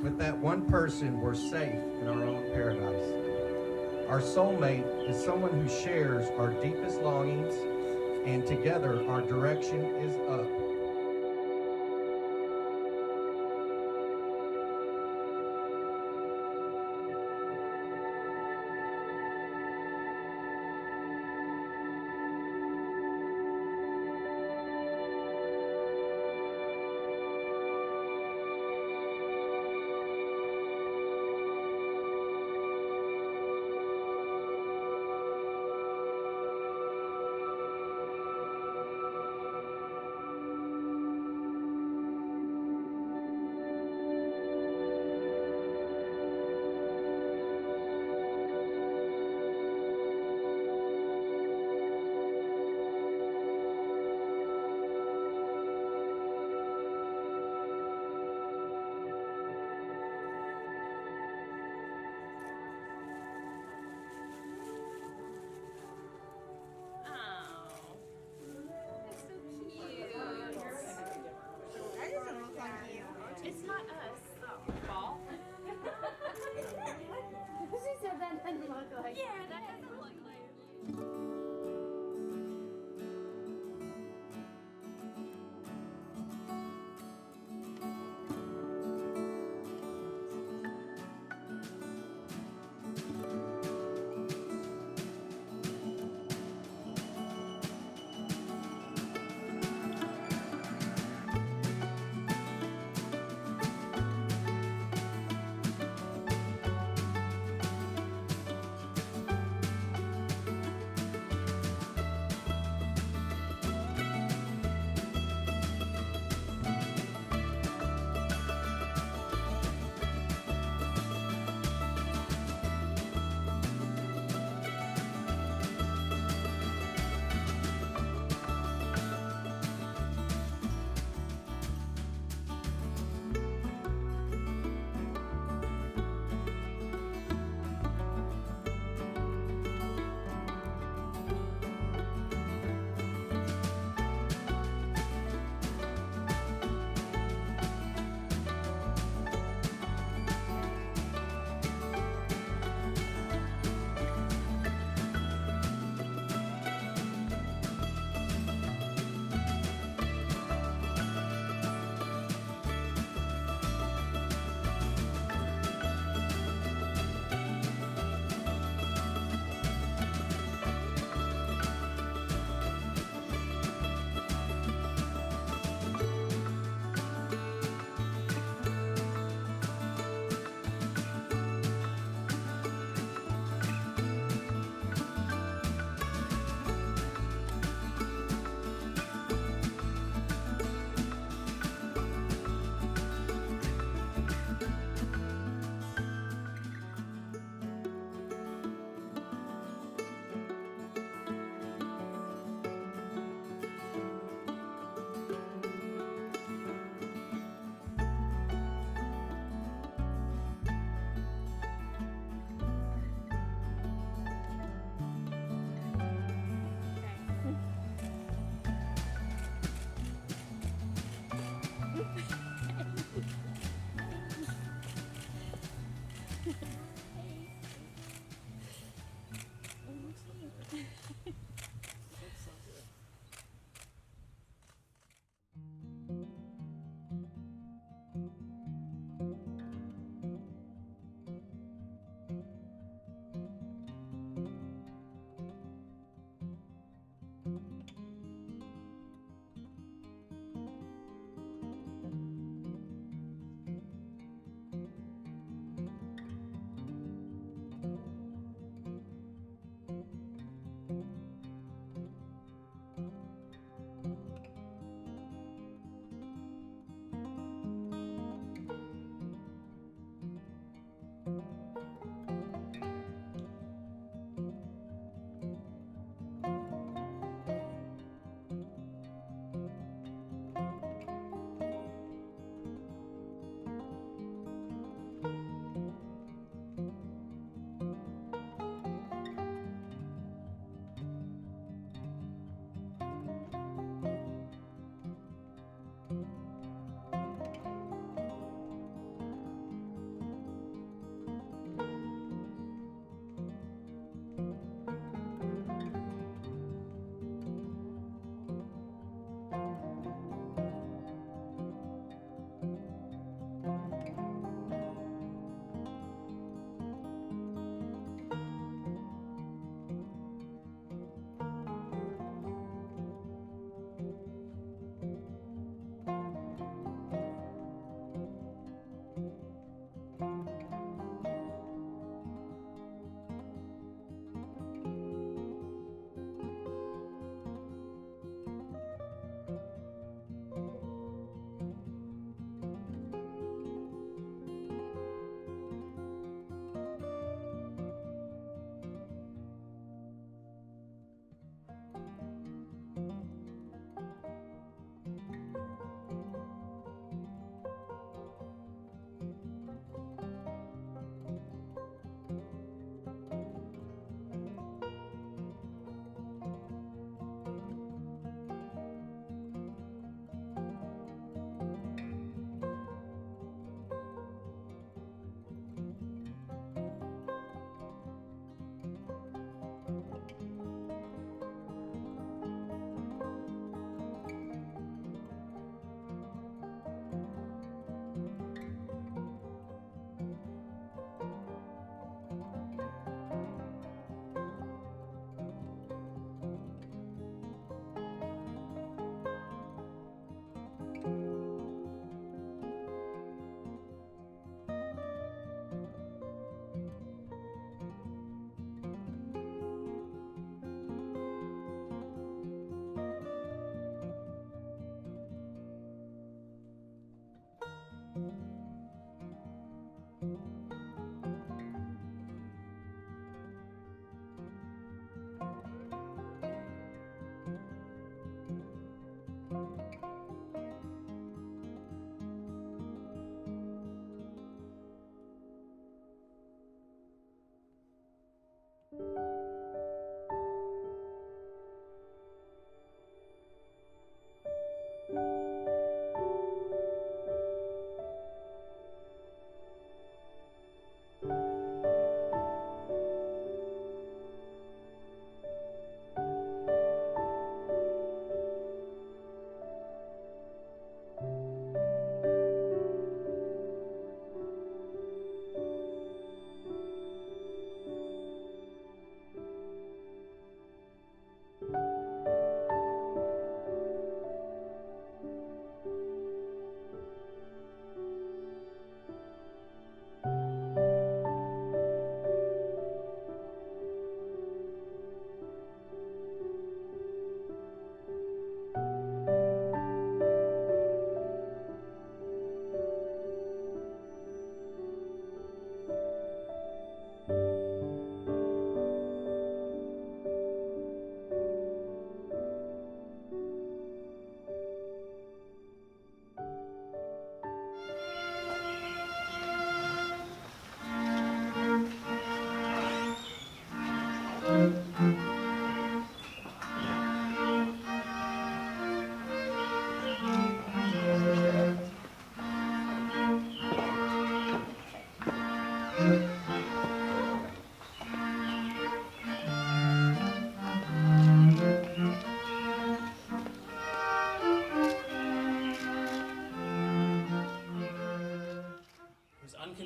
With that one person, we're safe in our own paradise. Our soulmate is someone who shares our deepest longings, and together our direction is up. Oh, that's so cute. That doesn't look like you. It's not us. Ball. She said that doesn't look like you. Yeah, that doesn't look like.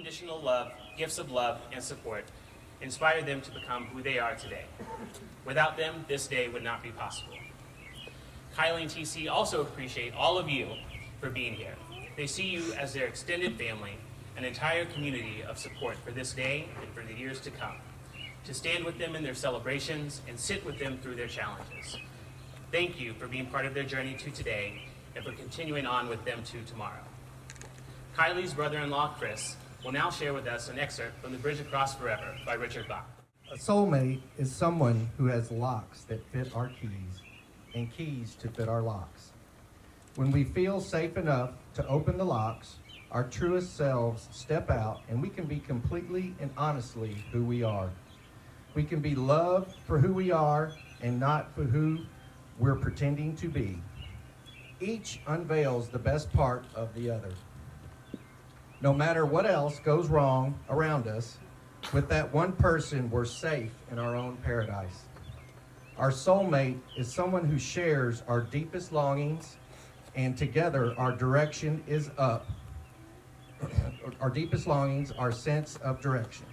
unconditional love, gifts of love and support inspire them to become who they are today. Without them, this day would not be possible. Kylie and TC also appreciate all of you for being here. They see you as their extended family, an entire community of support for this day and for the years to come, to stand with them in their celebrations and sit with them through their challenges. Thank you for being part of their journey to today and for continuing on with them to tomorrow. Kylie's brother-in-law, Chris, will now share with us an excerpt from The Bridge Across Forever by Richard Bach. A soulmate is someone who has locks that fit our keys and keys to fit our locks. When we feel safe enough to open the locks, our truest selves step out and we can be completely and honestly who we are. We can be loved for who we are and not for who we're pretending to be. Each unveils the best part of the other. No matter what else goes wrong around us, with that one person, we're safe in our own paradise. Our soulmate is someone who shares our deepest longings, and together our direction is up. Our deepest longings, our sense of direction.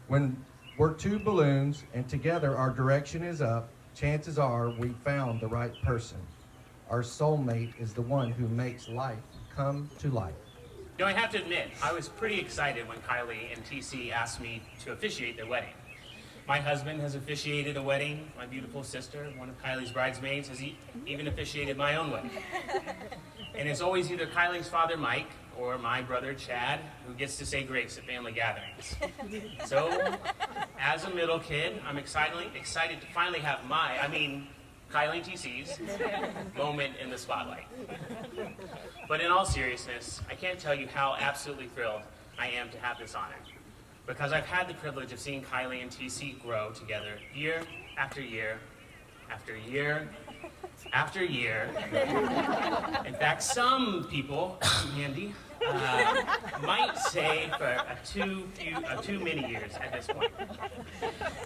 When we're two balloons and together our direction is up, chances are we found the right person. Our soulmate is the one who makes life come to life. Now, I have to admit, I was pretty excited when Kylie and TC asked me to officiate their wedding. My husband has officiated a wedding. My beautiful sister, one of Kylie's bridesmaids, has even officiated my own wedding. And it's always either Kylie's father, Mike, or my brother, Chad, who gets to say grace at family gatherings. So, as a middle kid, I'm excited to finally have Kylie and TC's moment in the spotlight. But in all seriousness, I can't tell you how absolutely thrilled I am to have this honor, because I've had the privilege of seeing Kylie and TC grow together year after year after year after year. In fact, some people, Andy, might say for too many years at this point.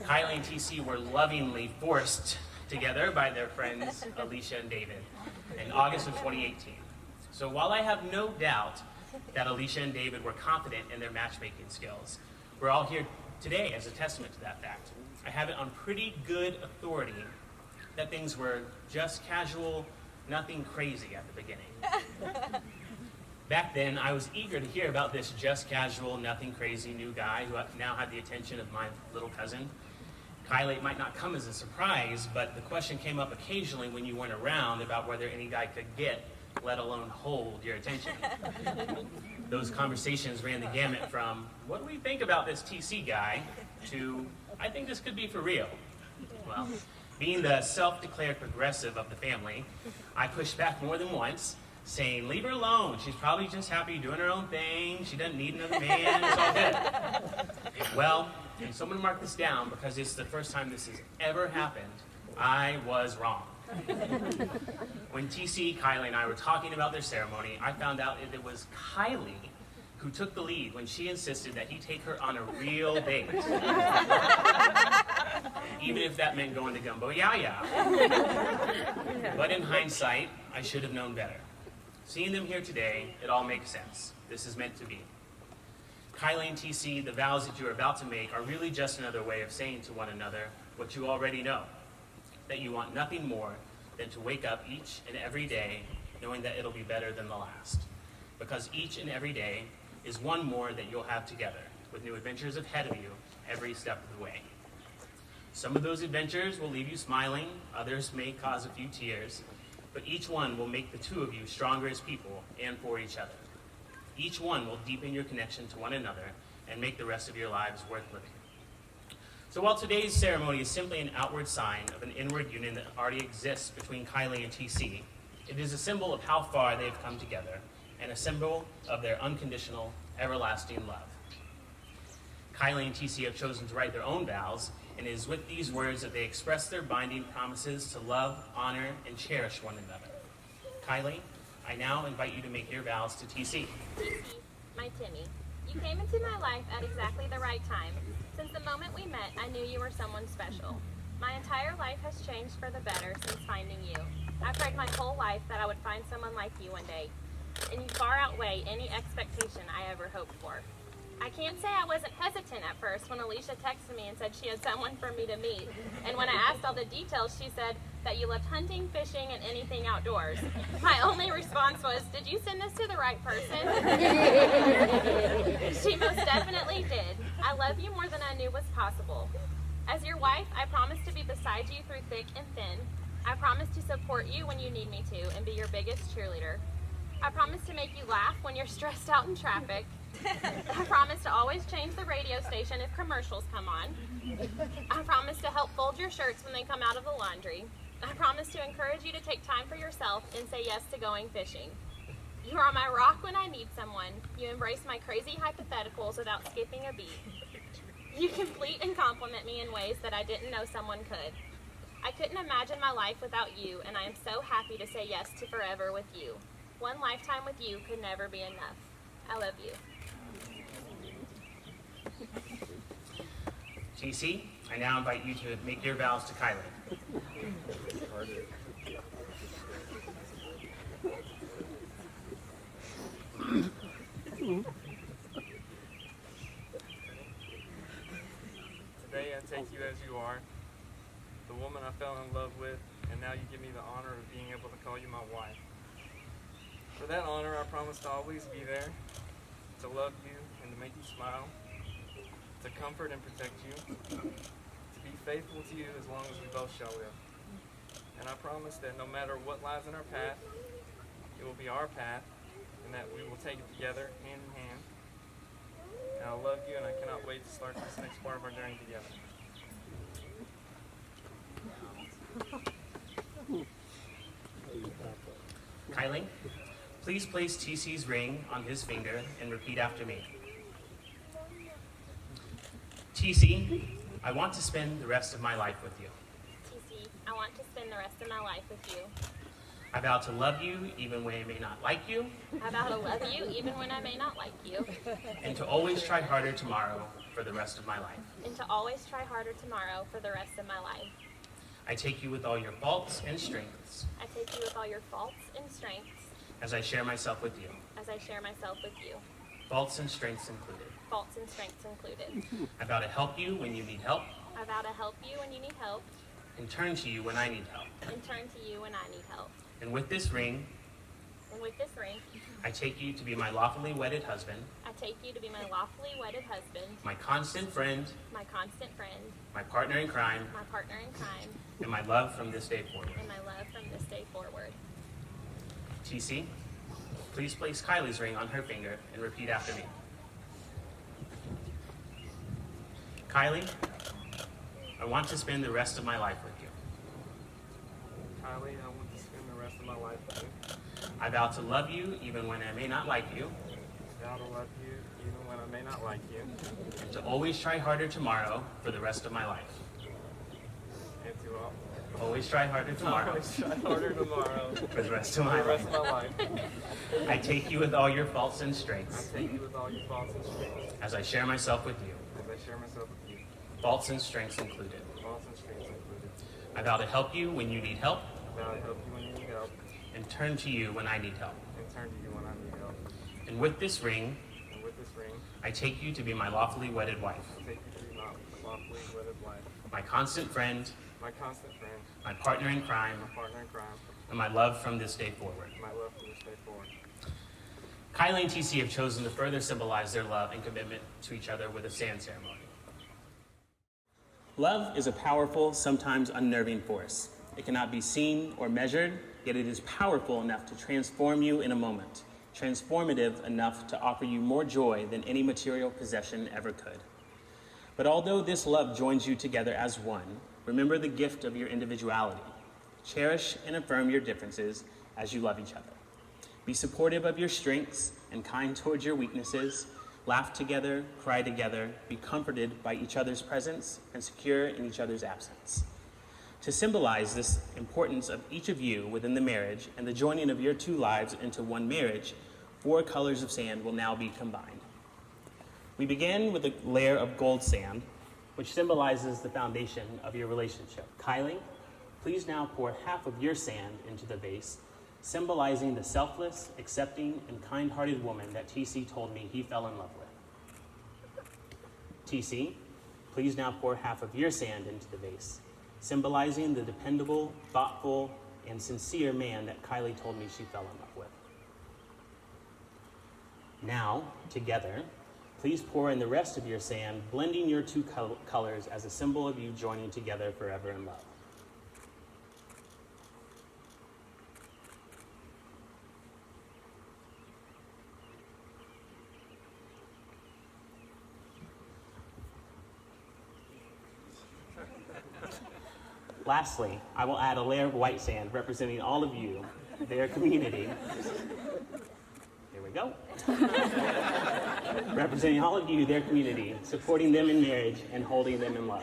Kylie and TC were lovingly forced together by their friends Alicia and David in August of 2018. So while I have no doubt that Alicia and David were confident in their matchmaking skills, we're all here today as a testament to that fact. I have it on pretty good authority that things were just casual, nothing crazy at the beginning. Back then, I was eager to hear about this just casual, nothing crazy new guy who now had the attention of my little cousin. Kylie, it might not come as a surprise, but the question came up occasionally when you weren't around about whether any guy could get, let alone hold, your attention. Those conversations ran the gamut from, what do we think about this TC guy, to, I think this could be for real. Well, being the self-declared progressive of the family, I pushed back more than once, saying, leave her alone. She's probably just happy doing her own thing. She doesn't need another man. It's all good. Well, and someone mark this down because it's the first time this has ever happened. I was wrong. When TC, Kylie, and I were talking about their ceremony, I found out it was Kylie who took the lead when she insisted that he take her on a real date. Even if that meant going to Gumbo Yeah. But in hindsight, I should have known better. Seeing them here today, it all makes sense. This is meant to be. Kylie and TC, the vows that you are about to make are really just another way of saying to one another what you already know, that you want nothing more than to wake up each and every day knowing that it'll be better than the last. Because each and every day is one more that you'll have together, with new adventures ahead of you every step of the way. Some of those adventures will leave you smiling, others may cause a few tears, but each one will make the two of you stronger as people and for each other. Each one will deepen your connection to one another and make the rest of your lives worth living. So while today's ceremony is simply an outward sign of an inward union that already exists between Kylie and TC, it is a symbol of how far they have come together and a symbol of their unconditional, everlasting love. Kylie and TC have chosen to write their own vows, and it is with these words that they express their binding promises to love, honor, and cherish one another. Kylie, I now invite you to make your vows to TC. TC, my Timmy, you came into my life at exactly the right time. Since the moment we met, I knew you were someone special. My entire life has changed for the better since finding you. I prayed my whole life that I would find someone like you one day, and you far outweigh any expectation I ever hoped for. I can't say I wasn't hesitant at first when Alicia texted me and said she had someone for me to meet. And when I asked all the details, she said that you loved hunting, fishing, and anything outdoors. My only response was, did you send this to the right person? She most definitely did. I love you more than I knew was possible. As your wife, I promise to be beside you through thick and thin. I promise to support you when you need me to and be your biggest cheerleader. I promise to make you laugh when you're stressed out in traffic. I promise to always change the radio station if commercials come on. I promise to help fold your shirts when they come out of the laundry. I promise to encourage you to take time for yourself and say yes to going fishing. You are my rock when I need someone. You embrace my crazy hypotheticals without skipping a beat. You complete and compliment me in ways that I didn't know someone could. I couldn't imagine my life without you, and I am so happy to say yes to forever with you. One lifetime with you could never be enough. I love you. TC, I now invite you to make your vows to Kylie. Today I take you as you are, the woman I fell in love with, and now you give me the honor of being able to call you my wife. For that honor, I promise to always be there, to love you and to make you smile, to comfort and protect you, to be faithful to you as long as we both shall live. And I promise that no matter what lies in our path, it will be our path, and that we will take it together, hand in hand. And I love you, and I cannot wait to start this next part of our journey together. Kylie, please place TC's ring on his finger and repeat after me. TC, I want to spend the rest of my life with you. TC, I want to spend the rest of my life with you. I vow to love you even when I may not like you, I vow to love you even when I may not like you, and to always try harder tomorrow for the rest of my life. and to always try harder tomorrow for the rest of my life. I take you with all your faults and strengths, I take you with all your faults and strengths as I share myself with you, as I share myself with you, faults and strengths included. faults and strengths included. I vow to help you when you need help, I vow to help you when you need help, and turn to you when I need help. and turn to you when I need help. And with this ring, And with this ring, I take you to be my lawfully wedded husband, I take you to be my lawfully wedded husband, my constant friend, my constant friend, my partner in crime, my partner in crime, and my love from this day forward. and my love from this day forward. TC, please place Kylie's ring on her finger and repeat after me. Kylie, I want to spend the rest of my life with you. Kylie, I want to spend the rest of my life with you. I vow to love you even when I may not like you, I vow to love you even when I may not like you, and to always try harder tomorrow for the rest of my life. and to Always try harder tomorrow always try harder tomorrow for the rest of for my the rest of life. my life. I take you with all your faults and I strengths take you with all your faults and strengths, as I share myself with you, as I share myself with you, faults and strengths included. faults and strengths included. I vow to help you when you need help, I vow to help you when you need help, and turn to you when I need help. and turn to you when I need help. And with this ring, And with this ring, I take you to be my lawfully wedded wife, I take you to be my lawfully wedded wife, my constant friend, my constant friend, my partner in crime, my partner in crime, and my love from this day forward. my love from this day forward. Kylie and TC have chosen to further symbolize their love and commitment to each other with a sand ceremony. Love is a powerful, sometimes unnerving force. It cannot be seen or measured, yet it is powerful enough to transform you in a moment, transformative enough to offer you more joy than any material possession ever could. But although this love joins you together as one, remember the gift of your individuality. Cherish and affirm your differences as you love each other. Be supportive of your strengths and kind towards your weaknesses. Laugh together, cry together, be comforted by each other's presence, and secure in each other's absence. To symbolize this importance of each of you within the marriage and the joining of your two lives into one marriage, 4 colors of sand will now be combined. We begin with a layer of gold sand, which symbolizes the foundation of your relationship. Kylie, please now pour half of your sand into the vase, symbolizing the selfless, accepting, and kind-hearted woman that TC told me he fell in love with. TC, please now pour half of your sand into the vase, symbolizing the dependable, thoughtful, and sincere man that Kylie told me she fell in love with. Now, together, please pour in the rest of your sand, blending your two colors as a symbol of you joining together forever in love. Lastly, I will add a layer of white sand representing all of you, their community. Here we go. Representing all of you, their community, supporting them in marriage and holding them in love.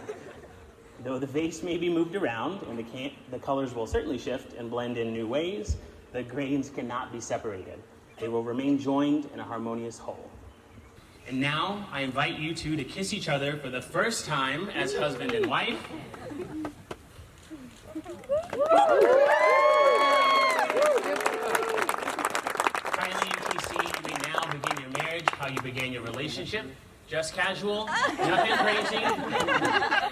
Though the vase may be moved around and the colors will certainly shift and blend in new ways, the grains cannot be separated. They will remain joined in a harmonious whole. And now I invite you two to kiss each other for the first time as husband and wife. Kylie and TC, you may now begin your marriage how you began your relationship. Just casual, nothing crazy,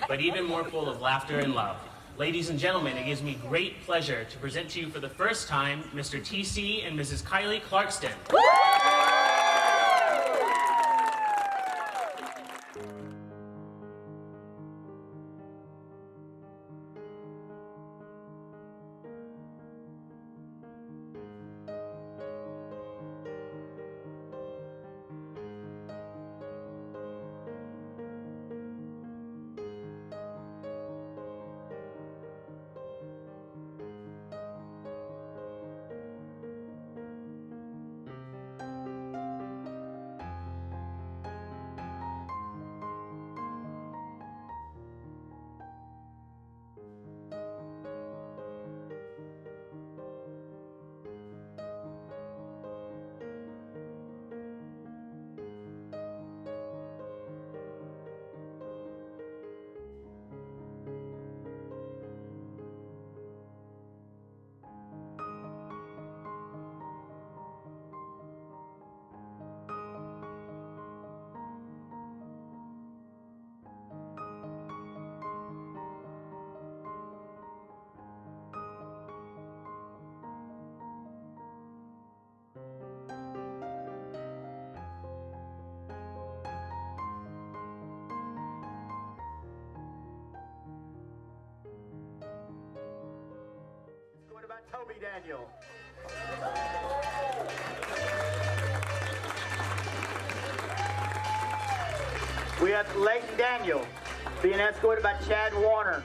but even more full of laughter and love. Ladies and gentlemen, it gives me great pleasure to present to you for the first time Mr. TC and Mrs. Kylie Clarkston. What about Toby Daniel? We have Leighton Daniel being escorted by Chad Warner.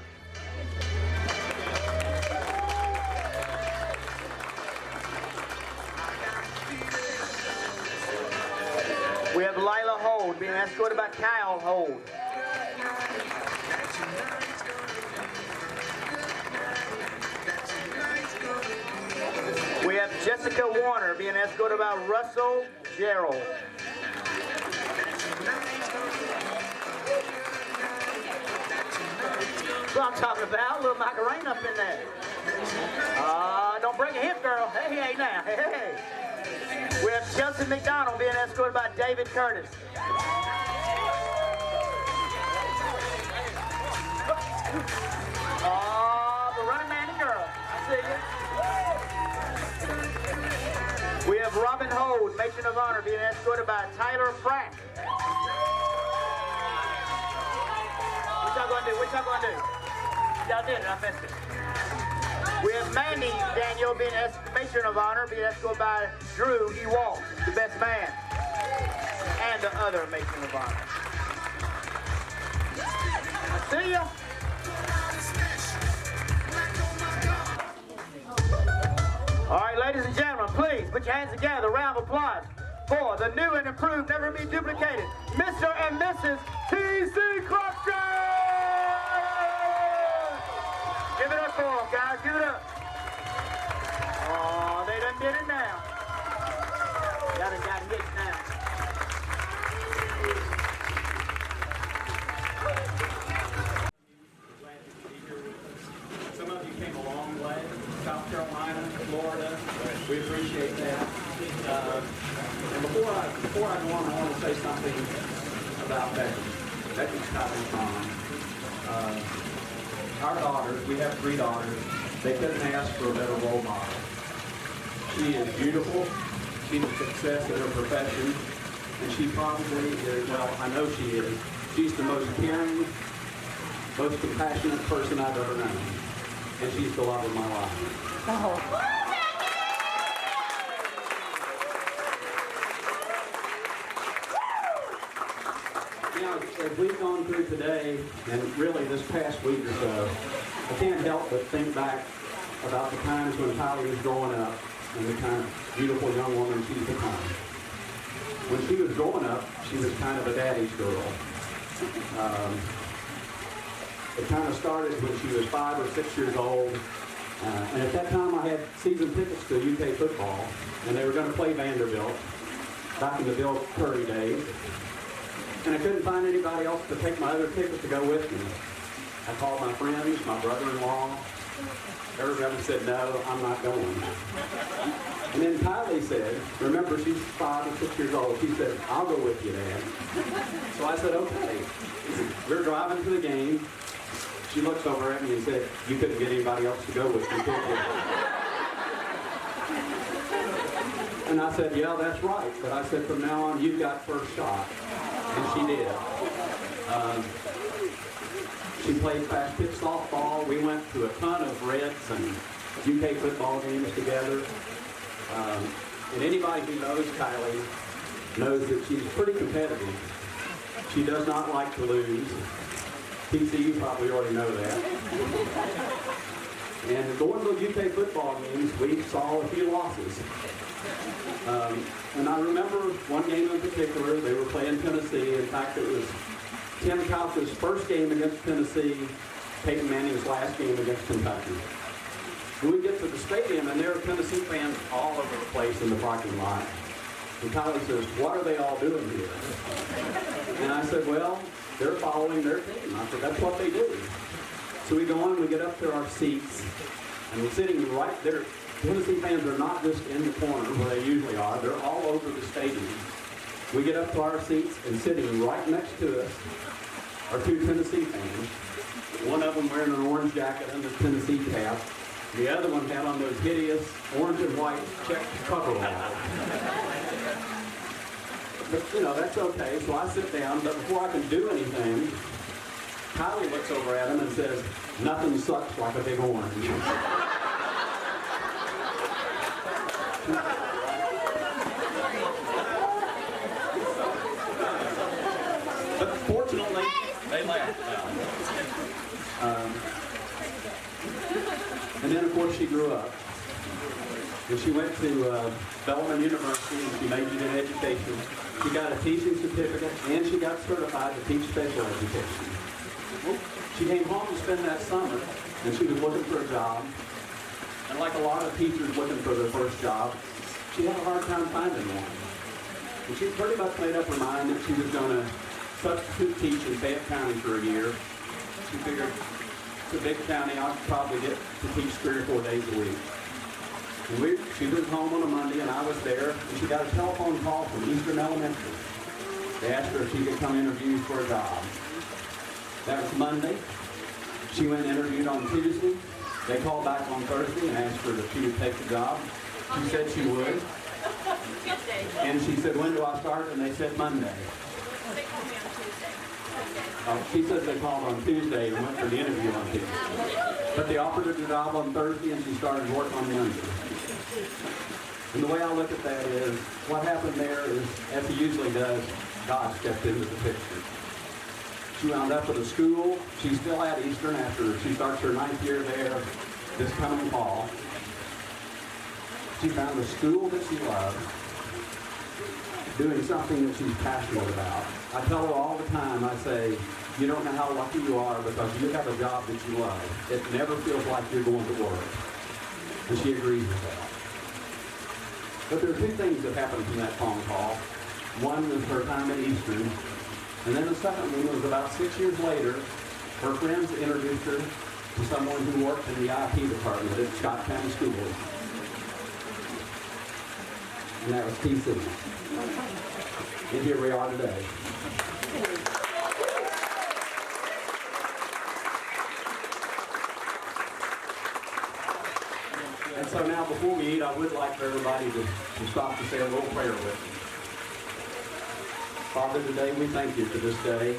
We have Lila Hold being escorted by Kyle Hold. We have Jessica Warner being escorted by Russell Gerald. That's what I'm talking about. A little Macarena up in there. Don't break a hip, girl. Hey, hey, now. Hey, hey. We have Chelsea McDonald being escorted by David Curtis. The running man and girl. I see you. We have Robin Hold, matron of honor, being escorted by Tyler Pratt. What y'all gonna do? What y'all gonna do? Y'all did it. I missed it. We have Mandy Daniel being matron of honor, being escorted by Drew Ewald, the best man, and the other matron of honor. I see ya. All right, ladies and gentlemen, please put your hands together. A round of applause for the new and improved, never be duplicated, Mr. and Mrs. T.C. Clarkston. Give it up for them, guys. Give it up. Oh, they done did it now. Y'all done got hit now. Some of you came a long way, South Carolina, Florida. We appreciate that. And before I go on, I want to say something about that. Becky's Kyle's mom. Our daughters, we have 3 daughters, they couldn't ask for a better role model. She is beautiful, she's a success in her profession, and she probably is, well, I know she is, she's the most caring, most compassionate person I've ever known. And she's the love of my life. Now, as we've gone through today, and really this past week or so, I can't help but think back about the times when Kylie was growing up and the kind of beautiful young woman she's become. When she was growing up, she was kind of a daddy's girl. It kind of started when she was 5 or 6 years old. And at that time, I had season tickets to UK football, and they were going to play Vanderbilt back in the Bill Curry days. And I couldn't find anybody else to take my other ticket to go with me. I called my friends, my brother-in-law. Everybody said, no, I'm not going. And then Kylie said, remember, she's 5 or 6 years old. She said, I'll go with you, Dad. So I said, okay. We're driving to the game. She looks over at me and said, you couldn't get anybody else to go with you, could you? And I said, yeah, that's right. But I said, from now on, you've got first shot. And she did. She played fast pitch softball. We went to a ton of Reds and UK football games together. And anybody who knows Kylie knows that she's pretty competitive. She does not like to lose. PC, you probably already know that. And going to the UK football games, we saw a few losses. And I remember one game in particular, they were playing Tennessee. In fact, it was Tim Couch's first game against Tennessee, Peyton Manning's last game against Kentucky. And we get to the stadium, and there are Tennessee fans all over the place in the parking lot. And Kylie says, what are they all doing here? And I said, well, they're following their team. I said, that's what they do. So we go on, we get up to our seats, and we're sitting right there. Tennessee fans are not just in the corner where they usually are. They're all over the stadium. We get up to our seats, and sitting right next to us are 2 Tennessee fans. One of them wearing an orange jacket and a Tennessee cap. The other one had on those hideous orange and white checked coveralls. But, you know, that's okay. So I sit down, but before I can do anything, Kylie looks over at him and says, nothing sucks like a big orange. But fortunately, they laughed. And then, of course, she grew up. And she went to Bellarmine University, and she majored in education. She got a teaching certificate, and she got certified to teach special education. She came home to spend that summer, and she was looking for a job. And like a lot of teachers looking for their first job, she had a hard time finding one. And she pretty much made up her mind that she was going to substitute teach in Fayette County for a year. She figured, it's a big county, I could probably get to teach 3 or 4 days a week. And she was home on a Monday, and I was there, and she got a telephone call from Eastern Elementary. They asked her if she could come interview for a job. That was Monday. She went and interviewed on Tuesday. They called back on Thursday and asked her if she would take the job. She said she would. And she said, when do I start? And they said Monday. She says they called on Tuesday and went for the interview on Tuesday. But they offered her the job on Thursday, and she started work on Monday. And the way I look at that is, what happened there is, as he usually does, God stepped into the picture. She wound up at a school. She's still at Eastern after she starts her 9th year there this coming fall. She found a school that she loves, doing something that she's passionate about. I tell her all the time, I say, you don't know how lucky you are because you have a job that you love. It never feels like you're going to work. And she agrees with that. But there are 2 things that happened from that phone call. One was her time at Eastern, and then the second one was about 6 years later, her friends introduced her to someone who worked in the IT department at Scott County Schools. And that was TC. And here we are today. Now, before we eat, I would like for everybody to stop to say a little prayer with me. Father, today we thank you for this day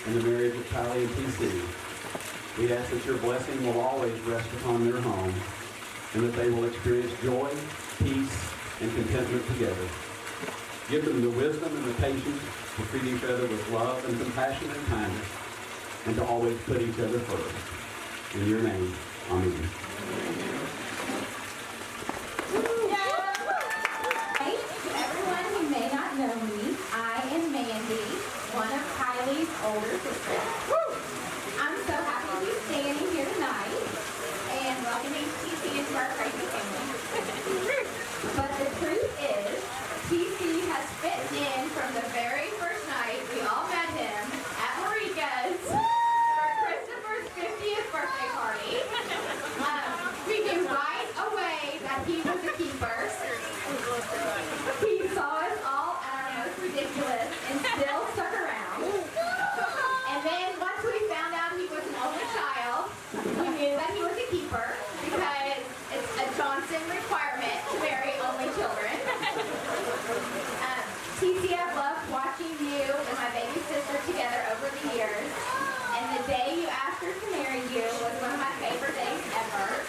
and the marriage of Kylie and TC. We ask that your blessing will always rest upon their home and that they will experience joy, peace, and contentment together. Give them the wisdom and the patience to treat each other with love and compassion and kindness and to always put each other first. In your name, amen. Hey, to everyone who may not know me, I am Mandy, one of Kylie's older sisters. I'm so happy to be standing here tonight and welcoming TC into our crazy family. But the truth is, TC has fit in from the very first night we all met him at Marika's for Christopher's 50th birthday party. We knew right away that he was a keeper. He saw us all at our most ridiculous and still stuck around. And then once we found out he was an only child, we knew that he was a keeper because it's a Johnson requirement to marry only children. TC, I've loved watching you and my baby sister together over the years. And the day you asked her to marry you was one of my favorite days ever.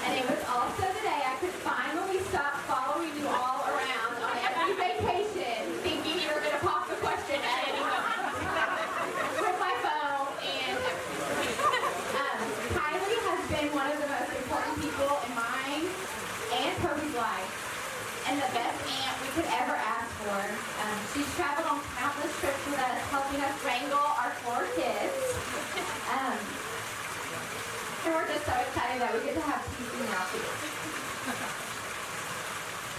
And it was also the day I could finally stop following you all around on every vacation, thinking you were going to pop the question at any moment with my phone and everything. Kylie has been one of the most important people in mine and Toby's life, and the best aunt we could ever ask for. She's traveled on countless trips with us, helping us wrangle our 4 kids. And we're just so excited that we get to have TC now too.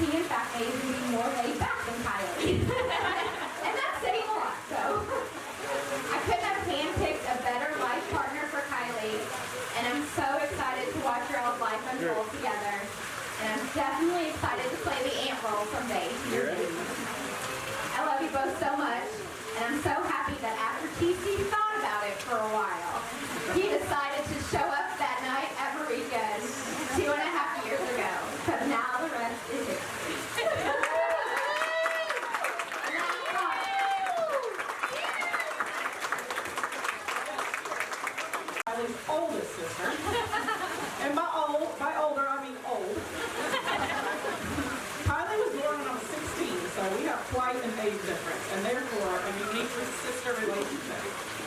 He in fact may even be more laid back than Kylie. And that's saying a lot, so. I couldn't have handpicked a better life partner for Kylie, and I'm so excited to watch your all's life unfold together. And I'm definitely excited to play the aunt role someday. I love you both so much, and I'm so happy that after TC thought about it for a while, he decided to show up that night at Marika's 2.5 years ago, because now the rest is history. Kylie's oldest sister, and by older I mean old. Kylie was born when I was 16, so we have quite an age difference, and therefore a unique sister relationship.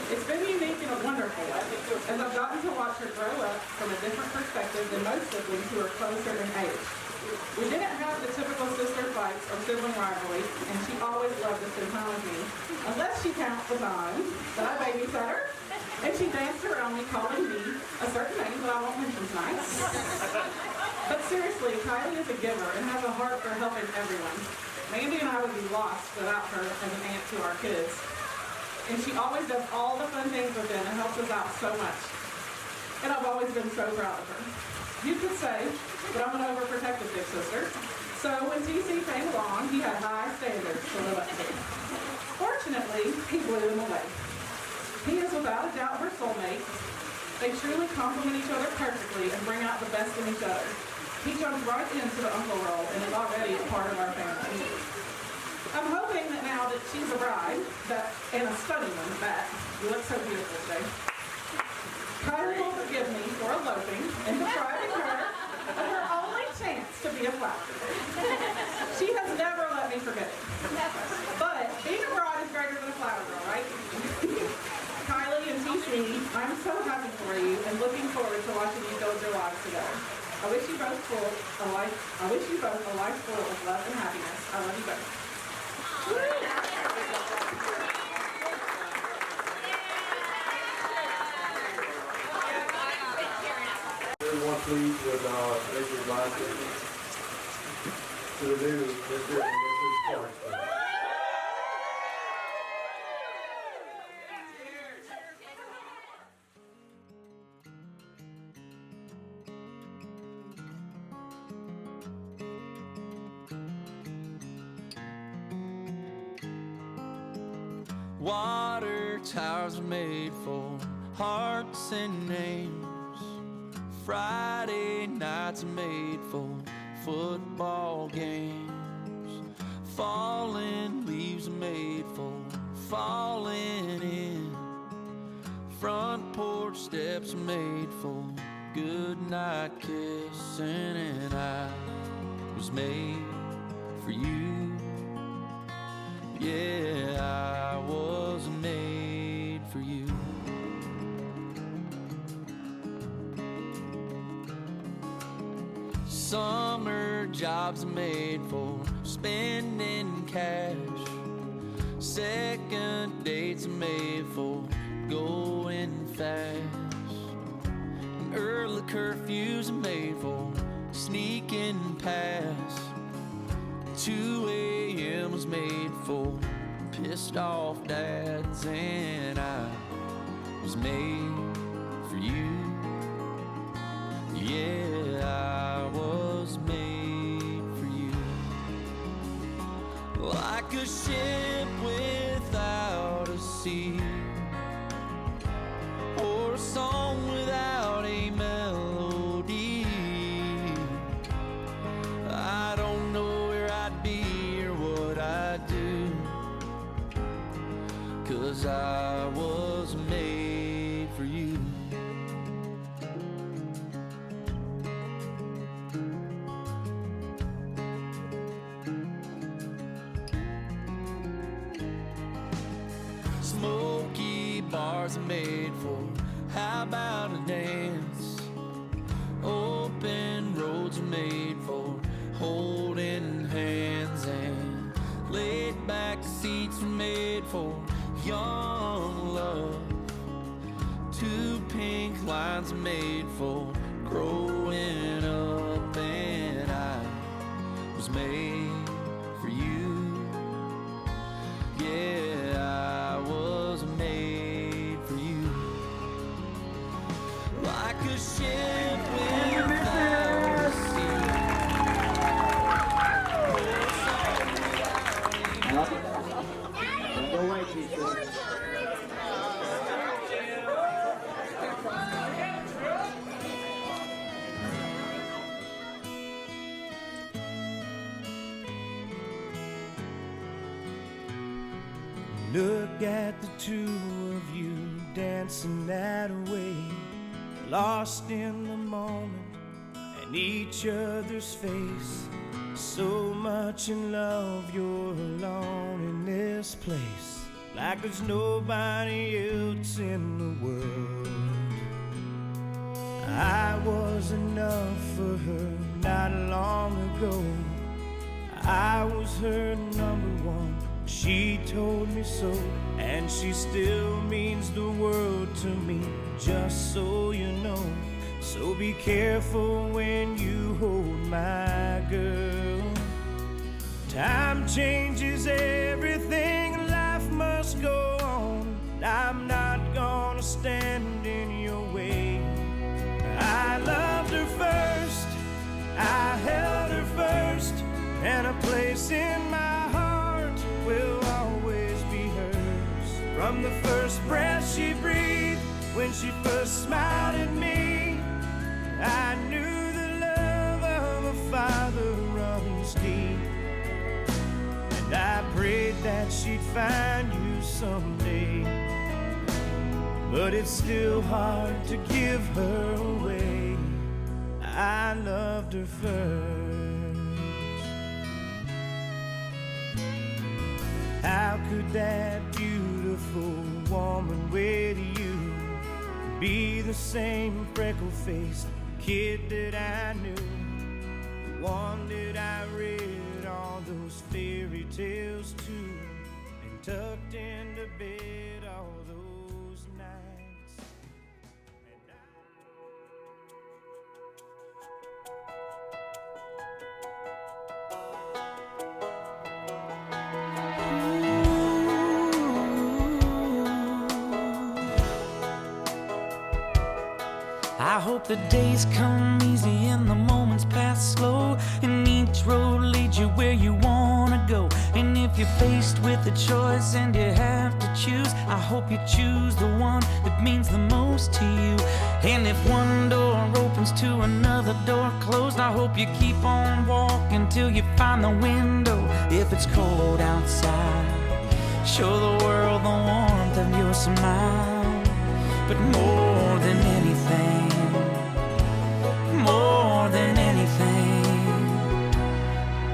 It's been unique in a wonderful way, as I've gotten to watch her grow up from a different perspective than most siblings who are closer in age. We didn't have the typical sister fights or sibling rivalry, and she always loved to spend time with me, unless she counts the time that I babysat her, and she danced around me calling me a certain name that I won't mention tonight. But seriously, Kylie is a giver and has a heart for helping everyone. Mandy and I would be lost without her as an aunt to our kids. And she always does all the fun things with them and helps us out so much. And I've always been so proud of her. You could say that I'm an overprotective big sister. So when TC came along, he had high standards to live up to. Fortunately, he blew them away. He is without a doubt her soulmate. They truly complement each other perfectly and bring out the best in each other. He jumps right into the uncle role and is already a part of our family. I'm hoping that now that she's a bride, and a stunning one, that you look so beautiful today, Kylie will forgive me for eloping and depriving her of her only chance to be a flower girl. She has never let me forget it. But being a bride is greater than a flower girl, right? Kylie and TC, I'm so happy for you and looking forward to watching you build your lives together. I wish you both a life full of love and happiness. I love you both. Everyone please would raise your glasses to the new Mr. and Mrs. Clarkston. Water towers are made for hearts and names, Friday nights are made for football games. Falling leaves are made for falling in. Front porch steps are made for good night kissing. And I was made for you. Yeah, I was made for you. Summer jobs are made for spending cash. Second dates are made for going fast. And early curfews are made for sneaking past. 2 a.m. was made for pissed off dads. And I was made for you. Yeah, I was made for you. Like a ship without a sea, or a song without a melody. I don't know where I'd be or what I'd do, 'cause I was made for you. Smoky bars are made for how about a dance? Open roads are made for holding hands. And laid back seats are made for young love. 2 pink lines are made for growing up. And I was made for you. Yeah, I was made for you. Like a ship without a sea. Don't go away, teacher. Look at the two of you dancing that way, lost in the moment and each other's face. So much in love, you're alone in this place, like there's nobody else in the world. I was enough for her not long ago. I was her number one. She told me so, and she still means the world to me, just so you know. So be careful when you hold my girl. Time changes everything, life must go on. I'm not gonna stand in your way. I loved her first, I held her first, and a place in my heart will always be hers. From the first breath she breathed, when she first smiled at me, I knew the love of a father runs deep. And I prayed that she'd find you someday, but it's still hard to give her away. I loved her first. How could that beautiful woman with you be the same freckle-faced kid that I knew? The one that I read all those fairy tales to, and tucked into bed all those nights. I hope the days come easy and the moments pass slow, and each road leads you where you wanna go. And if if you're faced with a choice and you have to choose, I hope you choose the one that means the most to you. And if one door opens to another door closed, I hope you keep on walking till you find the window. If it's cold outside, show the world the warmth of your smile. But more than anything, more than anything,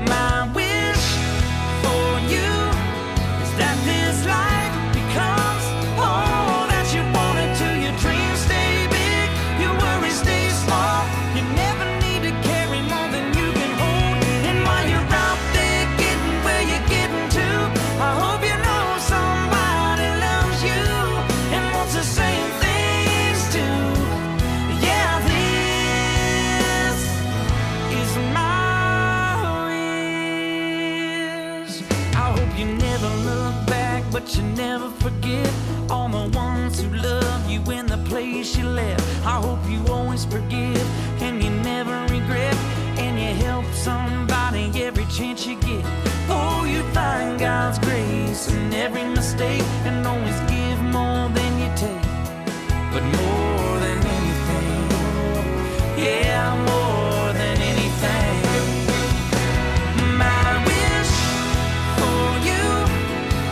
my wish for you is that this life becomes all that you want it to. Your dreams stay big, your worries stay small. You never need to carry more than you can hold. And while you're out there getting where you're getting to, I hope you know somebody loves you and wants the same things too. Yeah, this is my wish. I hope you never look back, but you never forget all the ones who love you in the place you left. I hope you always forgive and you never regret, and you help somebody every chance you get. Oh, you find God's grace in every mistake and always give more than you take. But more than anything, yeah, more than anything, my wish for you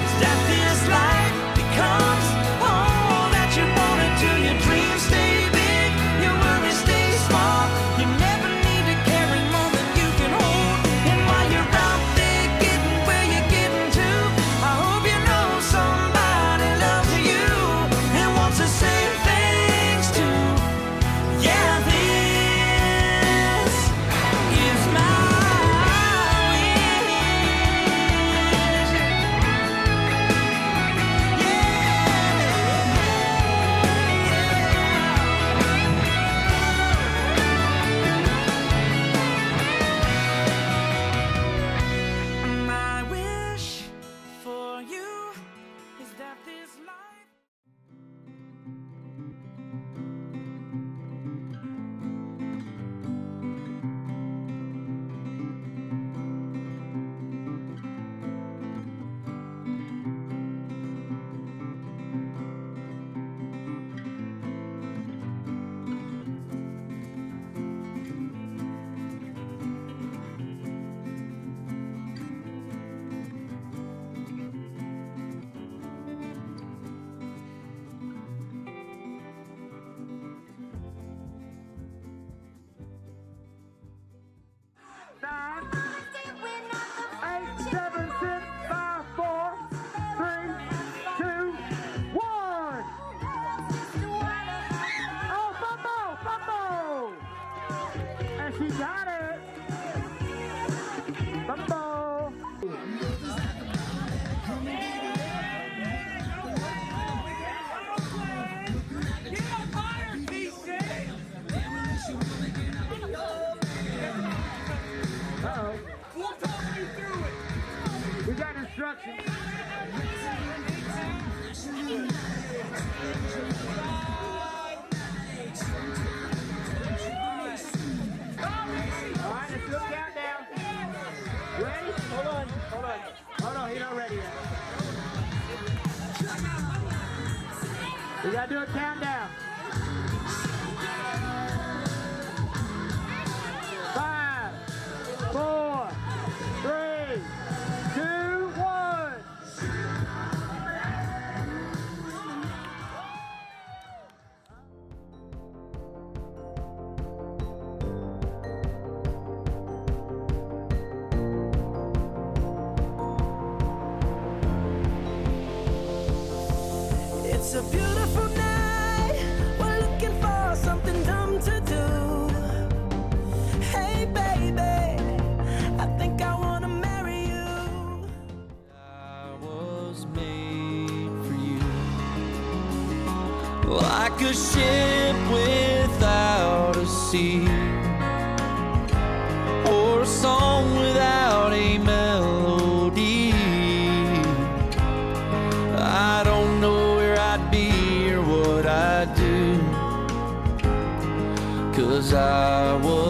is that this life becomes all that you want it to. Your dreams stay big, your worries stay small. You never need to carry more than you can hold. And while you're out there getting where you're getting to, I hope you know somebody loves you and wants the same things too. Yeah, this is my wish. My wish for you is that this life. Nine, 8, 7, 6, 5, 4, 3, 2, 1. Oh, fumble! And she got it. Fumble. Uh-oh. We got instructions. All right, let's do a countdown. Ready? Hold on. You're not ready yet. We gotta do a countdown. 5, 4, 3, 2, 1. It's a beautiful night. We're looking for something dumb to do. Hey, baby, I think I wanna marry you. I was made for you, like a ship without a sea, or a song without a melody. I don't know where I'd be or what I'd do, 'cause I was